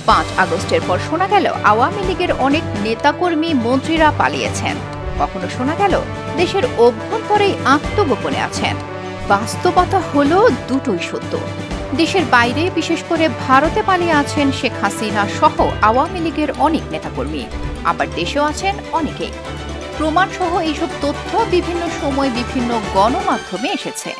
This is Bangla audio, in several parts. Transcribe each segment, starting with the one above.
5 আগস্টের পর শোনা গেল আওয়ামী লীগের অনেক নেতাকর্মী মন্ত্রীরা পালিয়েছেন। কখনো শোনা গেল দেশের অভ্যন্তরেই আত্মগোপনে আছেন। বাস্তবতা হলো দুটোই সত্য। দেশের বাইরে, বিশেষ করে ভারতে পালিয়ে আছেন শেখ হাসিনা সহ আওয়ামী লীগের অনেক নেতাকর্মী, আবার দেশেও আছেন অনেকেই। প্রমাণসহ এইসব তথ্য বিভিন্ন সময় বিভিন্ন গণমাধ্যমে এসেছে।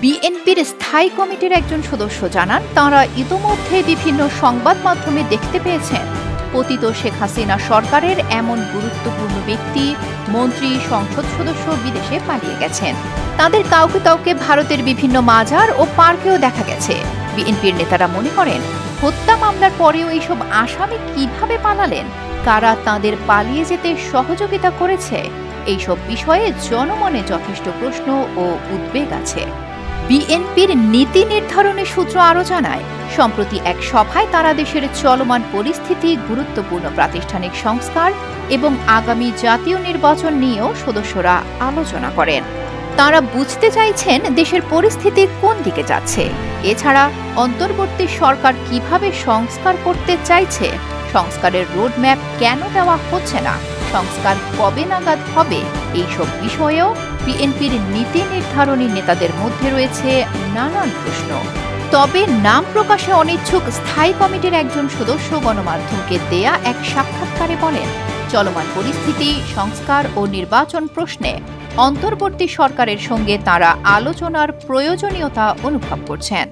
বিএনপির স্থায়ী কমিটির একজন সদস্য জানান, তাঁরা ইতোমধ্যে বিভিন্ন সংবাদ মাধ্যমে দেখতে পেয়েছেন পতিত শেখ হাসিনা সরকারের এমন গুরুত্বপূর্ণ ব্যক্তি, মন্ত্রী, সংসদ সদস্য বিদেশে পালিয়ে গেছেন। তাদের কাউকে কাউকে ভারতের বিভিন্ন মাজার ও পার্কেও দেখা গেছে। বিএনপির নেতারা মনে করেন, হত্যা মামলার পরেও এইসব আসামি কিভাবে পালালেন, কারা তাদের পালিয়ে যেতে সহযোগিতা করেছে, এইসব বিষয়ে জনমনে যথেষ্ট প্রশ্ন ও উদ্বেগ আছে। বিএনপির নীতি নির্ধারণের সূত্র আরও জানায়, সম্প্রতি এক সভায় তারা দেশের চলমান পরিস্থিতি, গুরুত্বপূর্ণ প্রাতিষ্ঠানিক সংস্কার এবং আগামী জাতীয় নির্বাচন নিয়েও সদস্যরা আলোচনা করেন। তারা বুঝতে চাইছেন দেশের পরিস্থিতি কোন দিকে যাচ্ছে। এছাড়া অন্তর্বর্তী সরকার কিভাবে সংস্কার করতে চাইছে, সংস্কারের রোডম্যাপ কেন দেওয়া হচ্ছে না, সংস্কার কবে নাগাদ হবে, এইসব বিষয়েও বিএনপির নীতি নির্ধারণী নেতাদের মধ্যে রয়েছে নানান প্রশ্ন। তবে নাম প্রকাশে অনিচ্ছুক স্থায়ী কমিটির একজন সদস্য গণমাধ্যমকে দেয়া এক সাক্ষাৎকারে বলেন, চলমান পরিস্থিতি, সংস্কার ও নির্বাচন প্রশ্নে অন্তর্বর্তী সরকারের সঙ্গে তাঁরা আলোচনার প্রয়োজনীয়তা অনুভব করছেন।